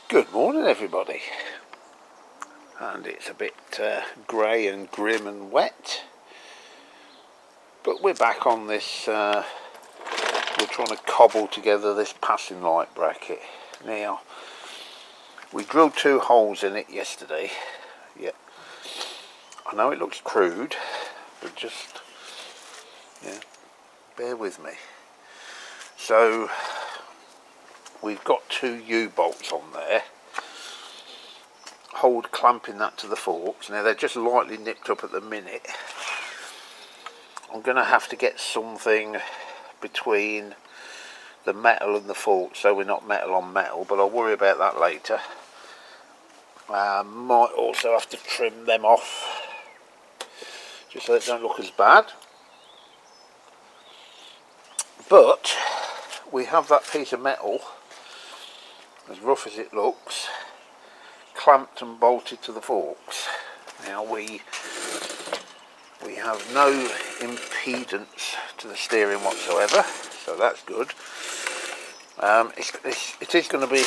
Good morning everybody, and it's a bit grey and grim and wet, but we're back on this. We're trying to cobble together this passing light bracket. Now, we drilled 2 holes in it yesterday. Yeah, I know it looks crude, but just bear with me. So we've got 2 U-bolts on there, clamping that to the forks. Now they're just lightly nipped up at the minute. I'm going to have to get something between the metal and the forks so we're not metal on metal, but I'll worry about that later. Might also have to trim them off just so they don't look as bad. But we have that piece of metal, as rough as it looks, clamped and bolted to the forks. Now we have no impedance to the steering whatsoever, so that's good. It is going to be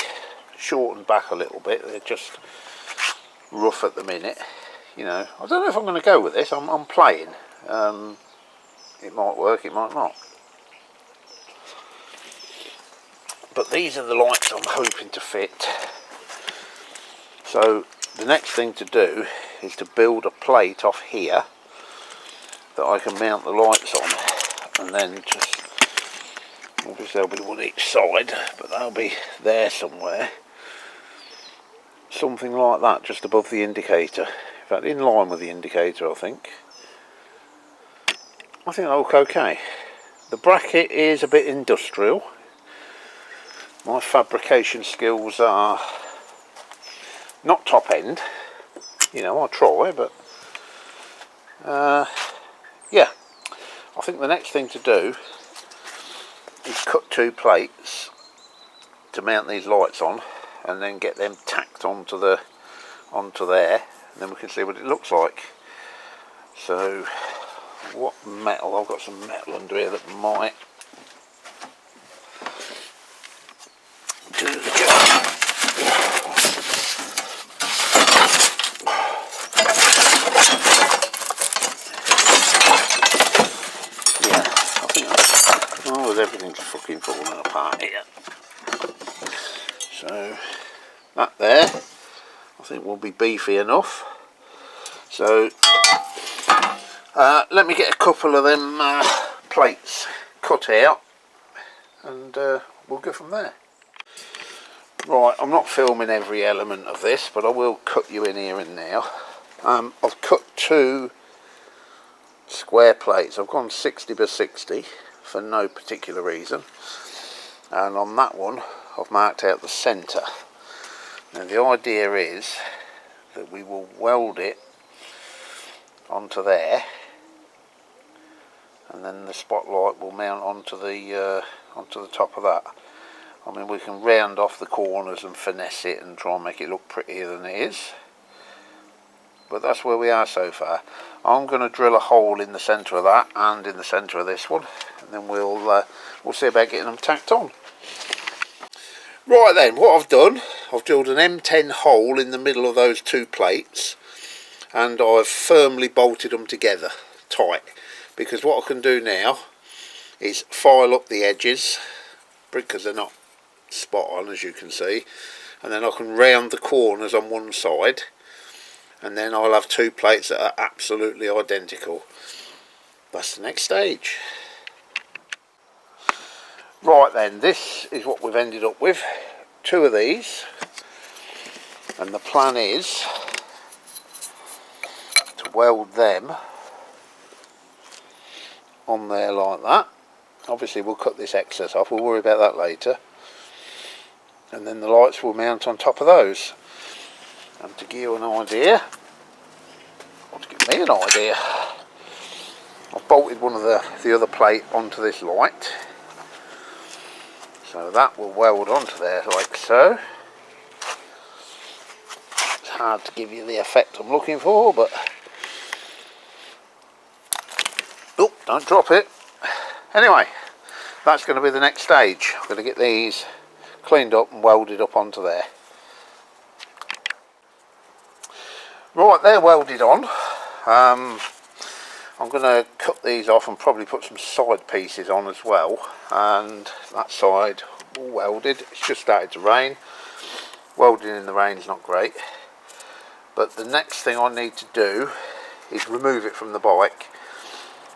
shortened back a little bit. They're just rough at the minute. You know, I don't know if I'm going to go with this. I'm playing. It might work, it might not. But these are the lights I'm hoping to fit. So the next thing to do is to build a plate off here that I can mount the lights on, and then just, obviously there'll be one each side, but they'll be there somewhere. Something like that, just above the indicator. In fact, in line with the indicator, I think. I think that'll look okay. The bracket is a bit industrial. My fabrication skills are not top end, you know, I try, but yeah, I think the next thing to do is cut 2 plates to mount these lights on, and then get them tacked onto there, and then we can see what it looks like. So, what metal? I've got some metal under here that might do the job. Yeah, I think everything's fucking falling apart here. So that there, I think will be beefy enough. So let me get a couple of them plates cut out, and we'll go from there. Right, I'm not filming every element of this, but I will cut you in here and now. I've cut 2 square plates. I've gone 60 by 60 for no particular reason, and on that one I've marked out the centre. Now the idea is that we will weld it onto there, and then the spotlight will mount onto the top of that. I mean, we can round off the corners and finesse it and try and make it look prettier than it is, but that's where we are so far. I'm going to drill a hole in the centre of that and in the centre of this one, and then we'll see about getting them tacked on. Right then, what I've done, I've drilled an M10 hole in the middle of those 2 plates, and I've firmly bolted them together tight, because what I can do now is file up the edges because they're not spot on, as you can see, and then I can round the corners on one side, and then I'll have 2 plates that are absolutely identical. That's the next stage. Right then, this is what we've ended up with. 2 of these, and the plan is to weld them on there like that. Obviously we'll cut this excess off, we'll worry about that later, and then the lights will mount on top of those. And to give you an idea, or to give me an idea, I've bolted one of the other plate onto this light, so that will weld onto there like so. It's hard to give you the effect I'm looking for, but oh, don't drop it. Anyway, that's going to be the next stage. I'm going to get these cleaned up and welded up onto there. Right, they're welded on. I'm going to cut these off and probably put some side pieces on as well, and that side all welded. It's just started to rain. Welding in the rain is not great, but the next thing I need to do is remove it from the bike.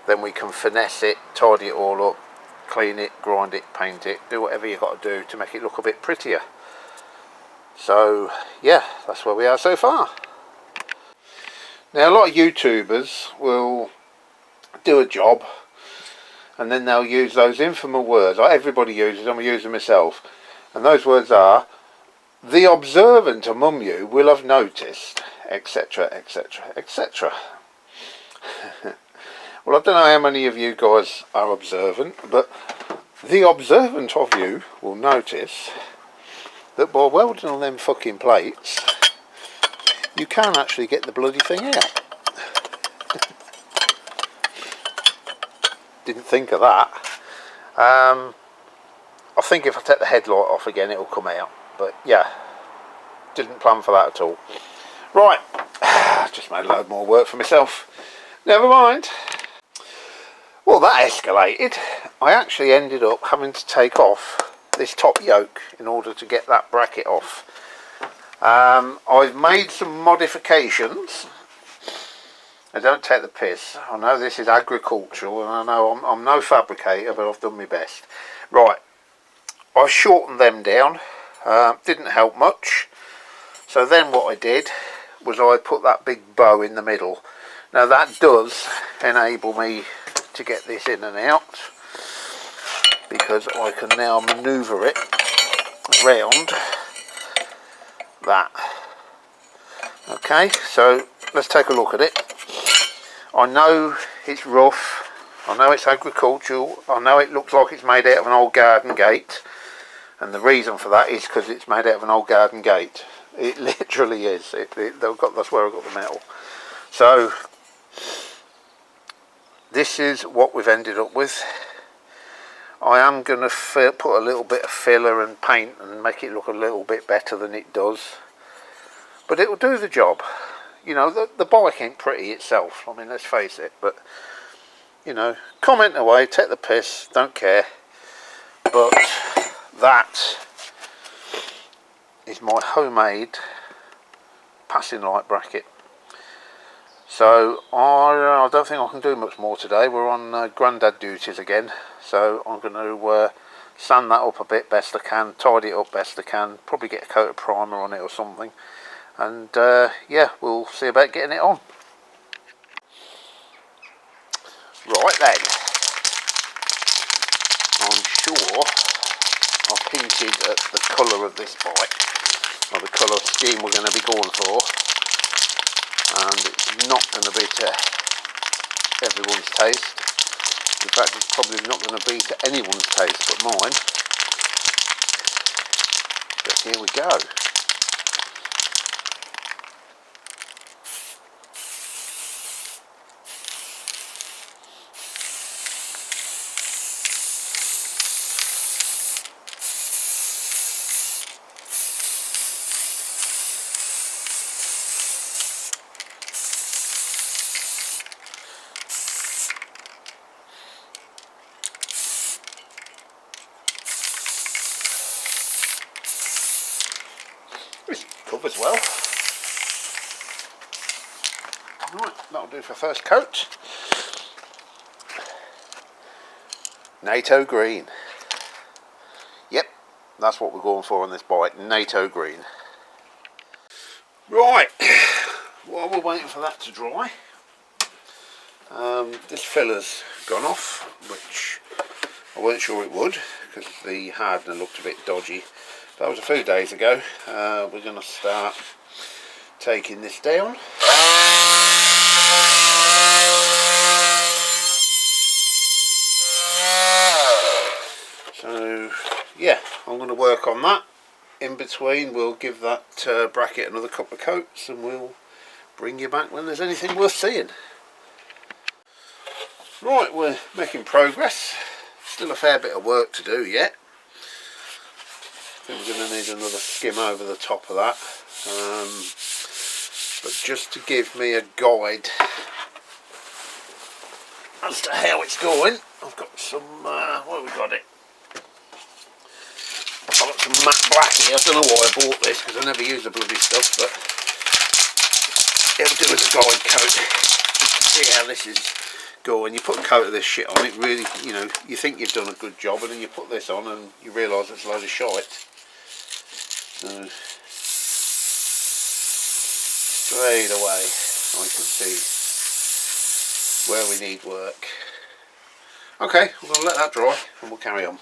Then we can finesse it, tidy it all up, clean it, grind it, paint it, do whatever you've got to do to make it look a bit prettier. So yeah, that's where we are so far. Now a lot of YouTubers will do a job and then they'll use those infamous words, like everybody uses them, I use them myself, and those words are, the observant among you will have noticed, etc, etc, etc. Well, I don't know how many of you guys are observant, but the observant of you will notice that by welding on them fucking plates, you can actually get the bloody thing out. Didn't think of that. I think if I take the headlight off again, it'll come out. But yeah, didn't plan for that at all. Right, just made a load more work for myself. Never mind. Well, that escalated. I actually ended up having to take off this top yoke in order to get that bracket off. I've made some modifications. I don't take the piss. I know this is agricultural and I know I'm no fabricator, but I've done my best. Right, I've shortened them down. Didn't help much. So then what I did was I put that big bow in the middle. Now that does enable me to get this in and out, because I can now manoeuvre it around that. Okay, so let's take a look at it. I know it's rough, I know it's agricultural, I know it looks like it's made out of an old garden gate, and the reason for that is because it's made out of an old garden gate. It literally is. That's where I got the metal. So this is what we've ended up with. I am going to put a little bit of filler and paint and make it look a little bit better than it does, but it will do the job. You know, the bike ain't pretty itself, I mean, let's face it, but you know, comment away, take the piss, don't care. But that is my homemade passing light bracket. So I don't think I can do much more today. We're on grandad duties again, so I'm going to sand that up a bit best I can, tidy it up best I can, probably get a coat of primer on it or something, and yeah, we'll see about getting it on. Right then, I'm sure I've hinted at the colour of this bike, or the colour scheme we're going to be going for, and it's not going to be to everyone's taste. In fact, it's probably not going to be to anyone's taste but mine. But here we go. This covers well. Right, that'll do for first coat. NATO green. Yep, that's what we're going for on this bike, NATO green. Right, while we're waiting for that to dry, this filler's gone off, which I weren't sure it would because the hardener looked a bit dodgy. That was a few days ago. We're going to start taking this down. So yeah, I'm going to work on that. In between we'll give that bracket another couple of coats and we'll bring you back when there's anything worth seeing. Right, we're making progress. Still a fair bit of work to do yet. I think we're going to need another skim over the top of that. but just to give me a guide as to how it's going, I've got some, where have we got it? I've got some matte black here. I don't know why I bought this because I never use the bloody stuff, but it'll do as a guide coat. See how this is going. You put a coat of this shit on, it really, you know, you think you've done a good job, and then you put this on and you realise it's a load of shite. So straight away I can see where we need work. Okay, I'm going to let that dry and we'll carry on.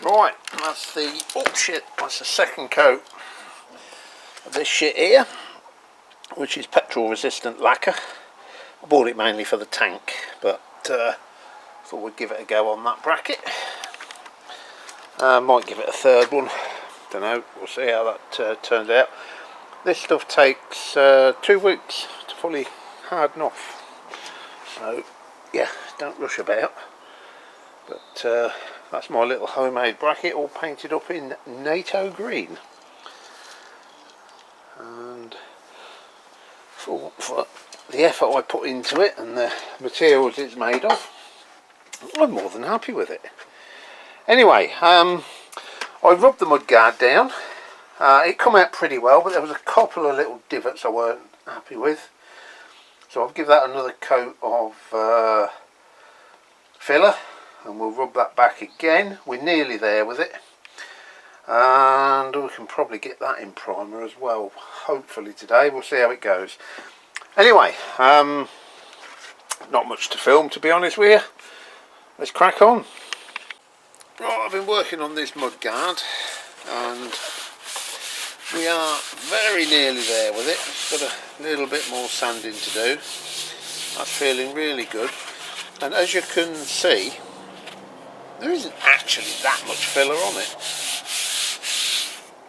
Right, that's the, oh shit, that's the second coat of this shit here, which is petrol resistant lacquer. I bought it mainly for the tank, but thought we'd give it a go on that bracket. Might give it a third one, don't know, we'll see how that turns out. This stuff takes 2 weeks to fully harden off, so yeah, don't rush about. But that's my little homemade bracket, all painted up in NATO green. And for the effort I put into it and the materials it's made of, I'm more than happy with it. Anyway, I rubbed the mudguard down. It come out pretty well, but there was a couple of little divots I weren't happy with. So I'll give that another coat of filler, and we'll rub that back again. We're nearly there with it, and we can probably get that in primer as well, hopefully today. We'll see how it goes. Anyway, not much to film, to be honest with you. Let's crack on. Right, I've been working on this mudguard and we are very nearly there with it. It's got a little bit more sanding to do. That's feeling really good, and as you can see, there isn't actually that much filler on it.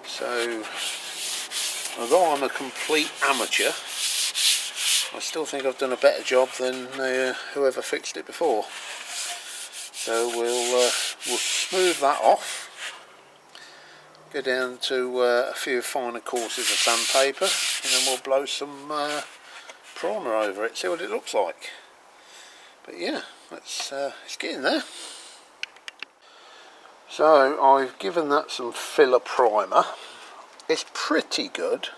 So, although I'm a complete amateur, I still think I've done a better job than whoever fixed it before. So we'll smooth that off, go down to a few finer courses of sandpaper, and then we'll blow some primer over it, see what it looks like. But yeah, it's getting there. So I've given that some filler primer. It's pretty good,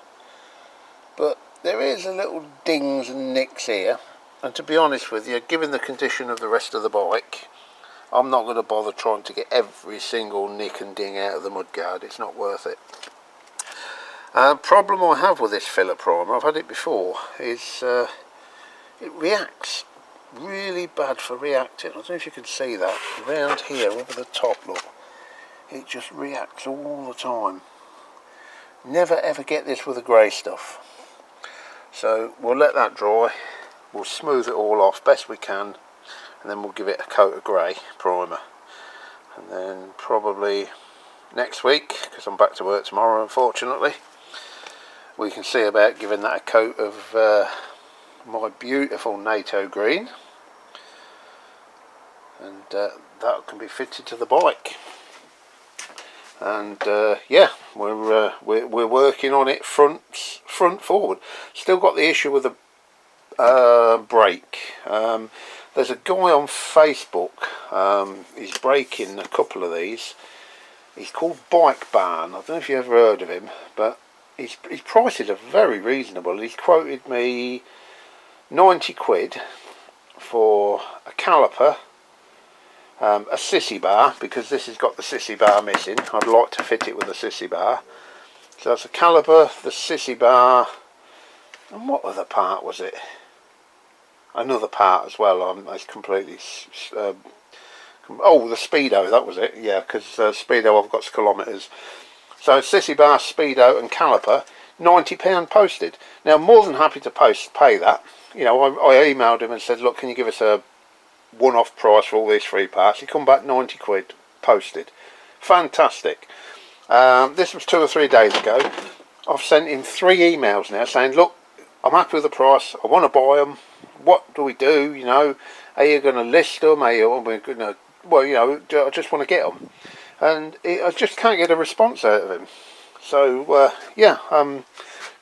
but there is a little dings and nicks here, and to be honest with you, given the condition of the rest of the bike, I'm not going to bother trying to get every single nick and ding out of the mudguard. It's not worth it. Problem I have with this filler primer, I've had it before, is it reacts really bad for reacting. I don't know if you can see that around here over the top, look, it just reacts all the time. Never ever get this with the grey stuff. So we'll let that dry, we'll smooth it all off best we can, and then we'll give it a coat of grey primer. And then probably next week, because I'm back to work tomorrow unfortunately, we can see about giving that a coat of my beautiful NATO green, and that can be fitted to the bike. And yeah, we're working on it front forward. Still got the issue with the brake. There's a guy on Facebook, he's breaking a couple of these. He's called Bike Barn. I don't know if you ever heard of him, but his prices are very reasonable. He's quoted me 90 quid for a caliper, a sissy bar, because this has got the sissy bar missing. I'd like to fit it with a sissy bar. So that's a caliper, the sissy bar, and what other part was it? Another part as well. It's completely Oh, the Speedo, that was it. Yeah, because Speedo I've got kilometres. So Sissy Bar, Speedo and Caliper, £90 posted. Now, more than happy to pay that. You know, I emailed him and said, look, can you give us a one-off price for all these 3 parts? He come back 90 quid posted. Fantastic. This was 2 or 3 days ago. I've sent him 3 emails now saying, look, I'm happy with the price. I want to buy them. What do we do? You know, are you going to list them? Are you going to, well, you know, I just want to get them. And I just can't get a response out of him. So, yeah,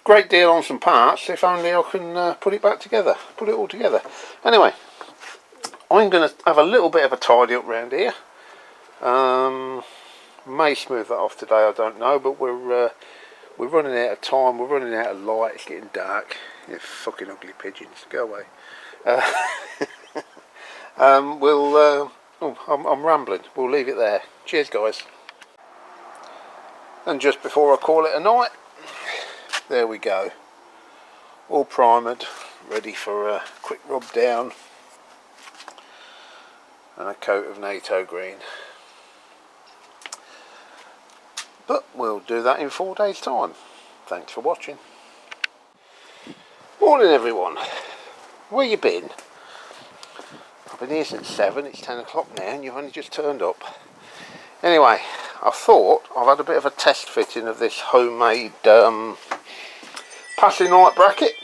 great deal on some parts. If only I can put it back together, put it all together. Anyway, I'm going to have a little bit of a tidy up round here. May smooth that off today, I don't know, but we're running out of time, we're running out of light, it's getting dark. You fucking ugly pigeons, go away. I'm rambling, we'll leave it there. Cheers guys. And just before I call it a night, there we go. All primed, ready for a quick rub down and a coat of NATO green. But we'll do that in 4 days time. Thanks for watching. Morning everyone. Where you been? I've been here since 7, it's 10 o'clock now and you've only just turned up. Anyway, I thought I've had a bit of a test fitting of this homemade passing light bracket.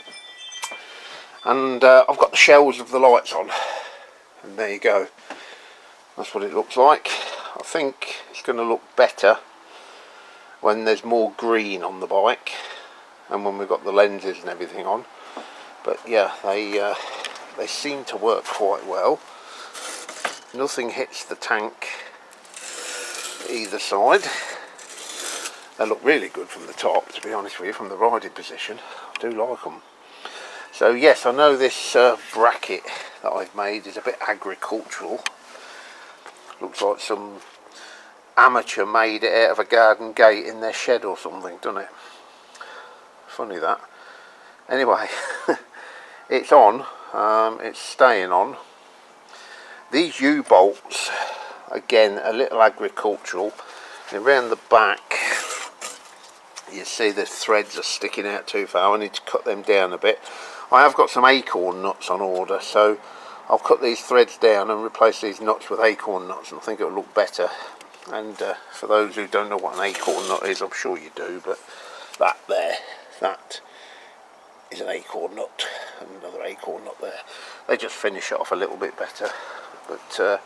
And I've got the shells of the lights on. And there you go. That's what it looks like. I think it's going to look better when there's more green on the bike and when we've got the lenses and everything on. But yeah, they seem to work quite well. Nothing hits the tank either side. They look really good from the top, to be honest with you, from the riding position. I do like them. So yes, I know this bracket that I've made is a bit agricultural. Looks like some amateur made it out of a garden gate in their shed or something, doesn't it? Funny that. Anyway, it's on, it's staying on. These U-bolts, again, a little agricultural. And around the back, you see the threads are sticking out too far. I need to cut them down a bit. I have got some acorn nuts on order, so I'll cut these threads down and replace these nuts with acorn nuts, and I think it'll look better. And for those who don't know what an acorn nut is, I'm sure you do, but that is an acorn nut, and another acorn nut there. They just finish it off a little bit better. But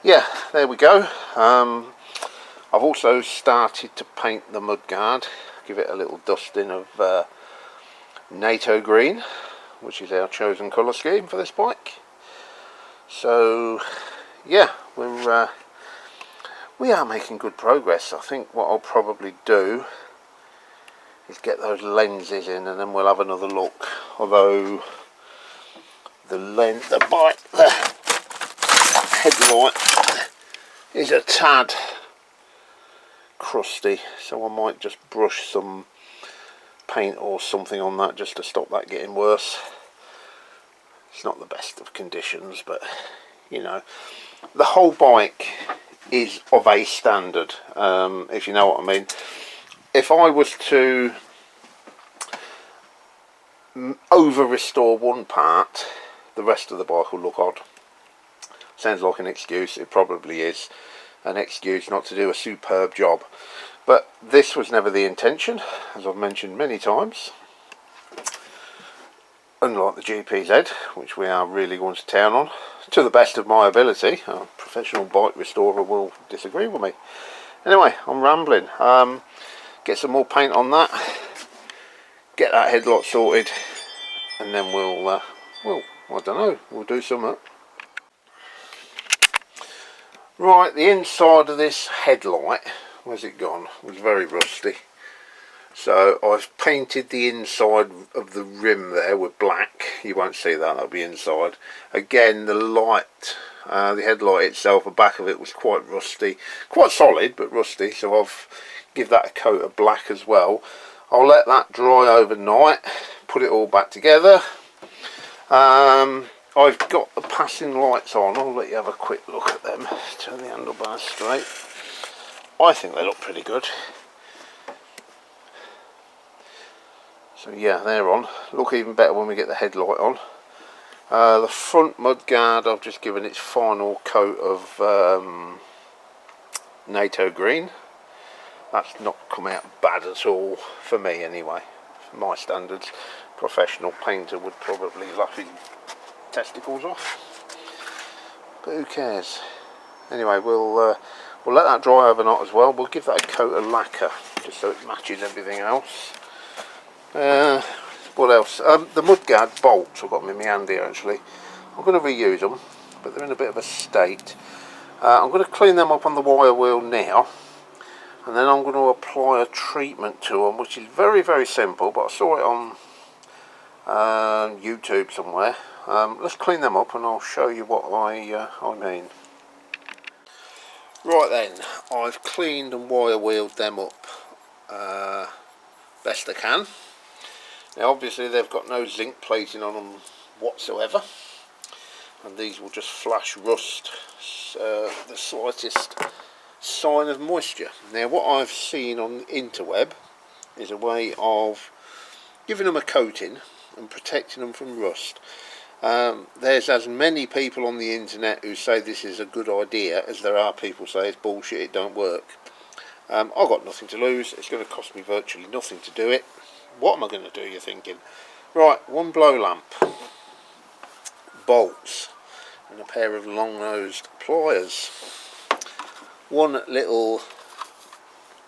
yeah, there we go. I've also started to paint the mudguard, give it a little dusting of NATO green, which is our chosen colour scheme for this bike. So yeah, we are making good progress. I think what I'll probably do is get those lenses in and then we'll have another look. Although the headlight is a tad crusty, so I might just brush some paint or something on that just to stop that getting worse. It's not the best of conditions, but you know, the whole bike is of a standard, if you know what I mean. If I was to over restore one part, the rest of the bike will look odd. Sounds like an excuse, it probably is an excuse not to do a superb job, but this was never the intention, as I've mentioned many times. Unlike the GPZ, which we are really going to town on, to the best of my ability. A professional bike restorer will disagree with me. Anyway, I'm rambling. Get some more paint on that, get that headlight sorted, and then we'll I don't know, we'll do something. Right, the inside of this headlight, where's it gone? It was very rusty. So I've painted the inside of the rim there with black. You won't see that, that'll be inside. Again, the light, the headlight itself, the back of it was quite rusty. Quite solid, but rusty, so I've give that a coat of black as well. I'll let that dry overnight, put it all back together. I've got the passing lights on. I'll let you have a quick look at them. Turn the handlebars straight. I think they look pretty good. So yeah, they're on. Look even better when we get the headlight on. The front mudguard, I've just given its final coat of NATO green. That's not come out bad at all, for me anyway, for my standards. Professional painter would probably laugh his testicles off, but who cares. Anyway, we'll let that dry overnight as well. We'll give that a coat of lacquer just so it matches everything else. What else? The mudguard bolts, I've got them in my hand here actually. I'm going to reuse them, but they're in a bit of a state. I'm going to clean them up on the wire wheel now, and then I'm going to apply a treatment to them, which is very, very simple, but I saw it on YouTube somewhere. Let's clean them up and I'll show you what I mean. Right then, I've cleaned and wire wheeled them up best I can. Now obviously they've got no zinc plating on them whatsoever, and these will just flash rust the slightest sign of moisture. Now what I've seen on the interweb is a way of giving them a coating and protecting them from rust. There's as many people on the internet who say this is a good idea as there are people say it's bullshit, it don't work. I've got nothing to lose. It's going to cost me virtually nothing to do it. What am I going to do, you're thinking? Right, one blow lamp, bolts, and a pair of long-nosed pliers. One little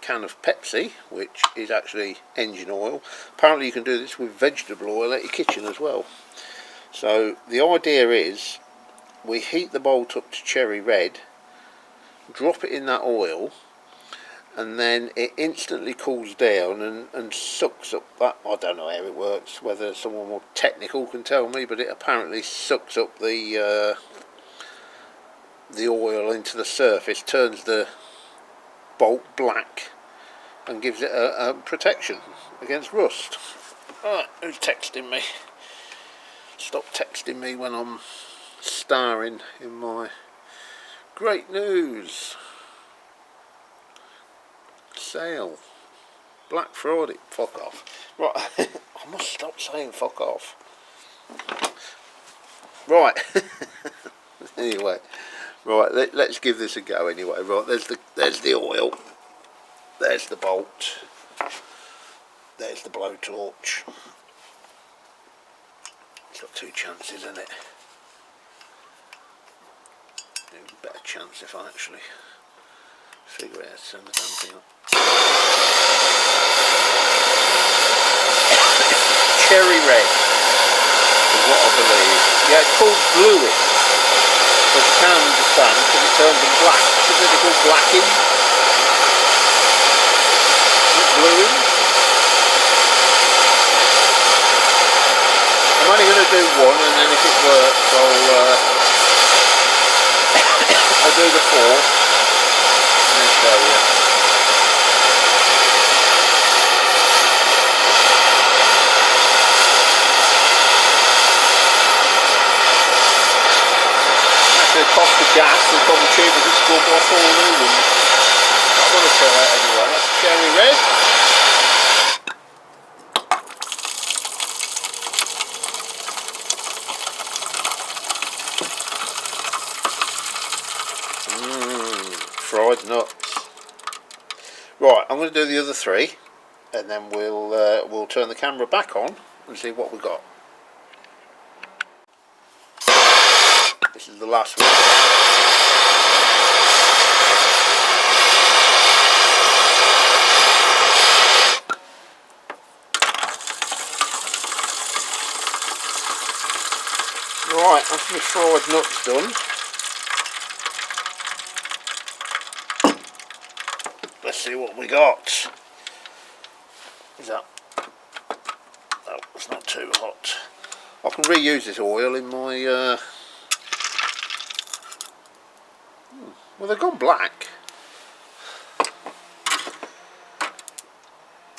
can of Pepsi, which is actually engine oil. Apparently you can do this with vegetable oil at your kitchen as well. So the idea is we heat the bolt up to cherry red, drop it in that oil, and then it instantly cools down and sucks up that, I don't know how it works, whether someone more technical can tell me, but it apparently sucks up the oil into the surface, turns the bolt black and gives it a protection against rust. Right, who's texting me? Stop texting me when I'm starring in my great news. Sale. Black Friday. Fuck off. Right, I must stop saying fuck off. Right. Anyway. Right, let's give this a go anyway. Right, there's the oil. There's the bolt. There's the blowtorch. It's got two chances in it. Better chance if I actually figure out how to turn the damn thing up. Cherry red is what I believe. Yeah, it's called bluing, but you can understand because it turns them black. Isn't it called blacking? Bluing? I'm only going to do one, and then if it works I'll do the fourth and then show you. Actually, the cost of gas is probably cheaper just to go buy 4 new ones. I want to try that anyway. That's cherry red. Fried nuts. Right, I'm going to do the other 3, and then we'll turn the camera back on and see what we got. This is the last one. Right, that's my fried nuts done. Let's see what we got. Is that... Oh, it's not too hot. I can reuse this oil in my... Well, they've gone black.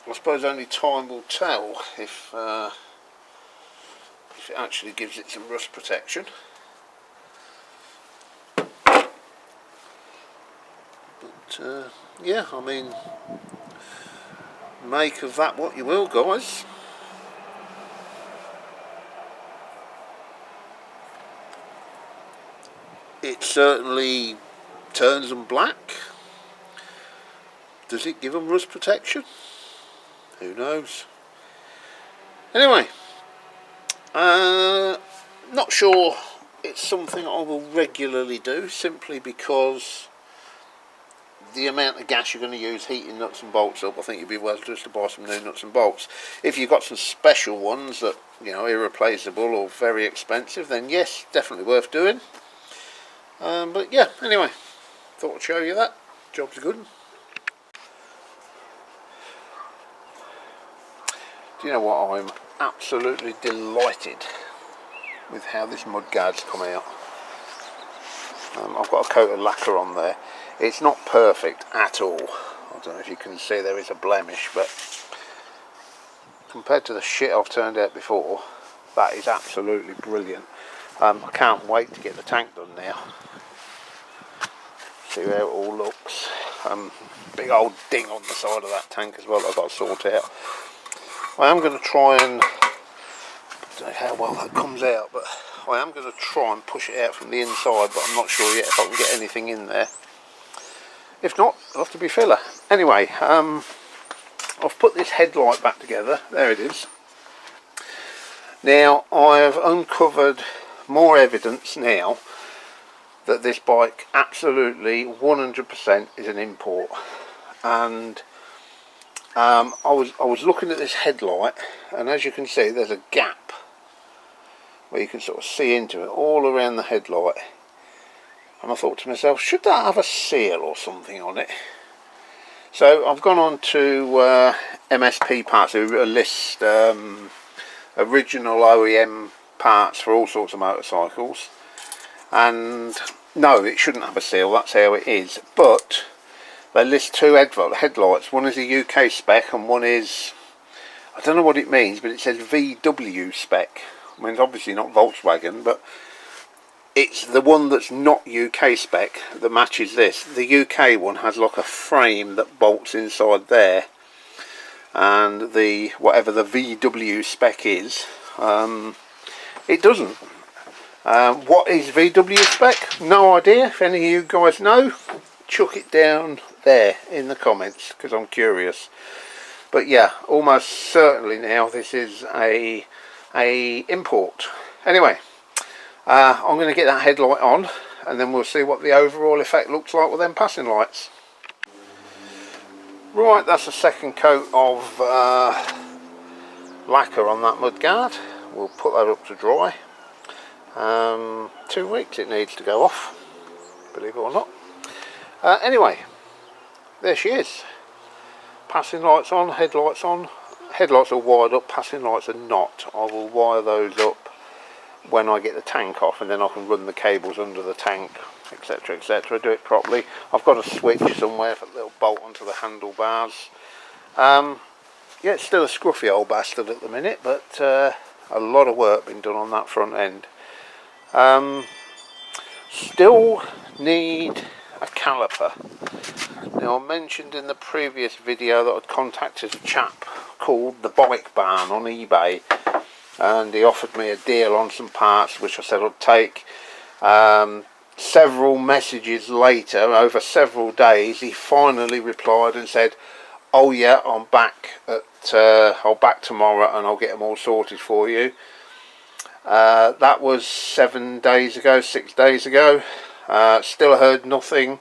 I suppose only time will tell if if it actually gives it some rust protection. But yeah, I mean, make of that what you will, guys. It certainly turns them black. Does it give them rust protection? Who knows? Anyway, not sure it's something I will regularly do, simply because the amount of gas you're going to use heating nuts and bolts up, I think you'd be well just to buy some new nuts and bolts. If you've got some special ones that, you know, irreplaceable or very expensive, then yes, definitely worth doing. But yeah, anyway, thought I'd show you that. Job's good. Do you know what? I'm absolutely delighted with how this mudguard's come out. I've got a coat of lacquer on there. It's not perfect at all. I don't know if you can see there is a blemish, but compared to the shit I've turned out before, that is absolutely brilliant. I can't wait to get the tank done now. See how it all looks. Big old ding on the side of that tank as well that I've got to sort out. I am going to try and, I don't know how well that comes out, but I am going to try and push it out from the inside, but I'm not sure yet if I can get anything in there. If not, it'll have to be filler. Anyway, I've put this headlight back together. There it is. Now, I have uncovered more evidence now that this bike absolutely 100% is an import. And I was looking at this headlight, and as you can see, there's a gap where you can sort of see into it all around the headlight. And I thought to myself, should that have a seal or something on it? So I've gone on to MSP Parts, who list original OEM parts for all sorts of motorcycles. And no, it shouldn't have a seal, that's how it is. But they list two headlights. One is a UK spec and one is, I don't know what it means, but it says VW spec. I mean, it's obviously not Volkswagen, but it's the one that's not UK spec that matches this. The UK one has like a frame that bolts inside there, and the whatever the VW spec is, it doesn't. What is VW spec? No idea. If any of you guys know, chuck it down there in the comments, because I'm curious. But yeah, almost certainly now this is a import. Anyway, I'm going to get that headlight on, and then we'll see what the overall effect looks like with them passing lights. Right, that's the second coat of lacquer on that mudguard. We'll put that up to dry. 2 weeks it needs to go off, believe it or not. Anyway, there she is. Passing lights on, headlights on. Headlights are wired up, passing lights are not. I will wire those up when I get the tank off, and then I can run the cables under the tank, etc, etc, do it properly. I've got a switch somewhere for a little bolt onto the handlebars. Yeah, it's still a scruffy old bastard at the minute, but a lot of work been done on that front end. Still need a caliper. Now, I mentioned in the previous video that I'd contacted a chap called the Bike Barn on eBay, and he offered me a deal on some parts which I said I'd take. Several messages later, over several days, he finally replied and said, oh yeah, I'm back I'll back tomorrow and I'll get them all sorted for you. That was 7 days ago, 6 days ago. Still heard nothing.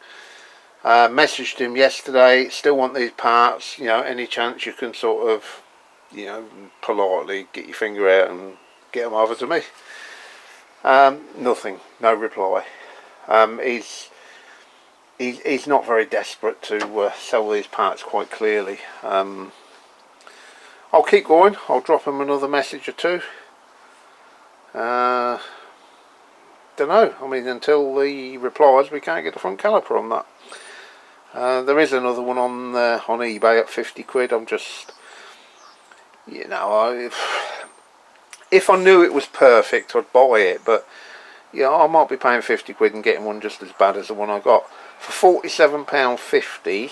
Messaged him yesterday, still want these parts, you know, any chance you can sort of, you know, politely get your finger out and get them over to me. Nothing, no reply. He's not very desperate to sell these parts, quite clearly. I'll keep going. I'll drop him another message or two. Don't know. I mean, until he replies, we can't get the front caliper on that. There is another one on eBay at 50 quid. I'm just, you know, if I knew it was perfect, I'd buy it, but you know, I might be paying 50 quid and getting one just as bad as the one I got. For £47.50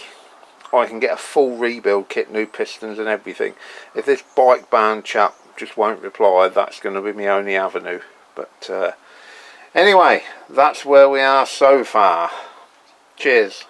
I can get a full rebuild kit, new pistons and everything. If this bike band chap just won't reply, that's going to be my only avenue. But anyway, that's where we are so far. Cheers.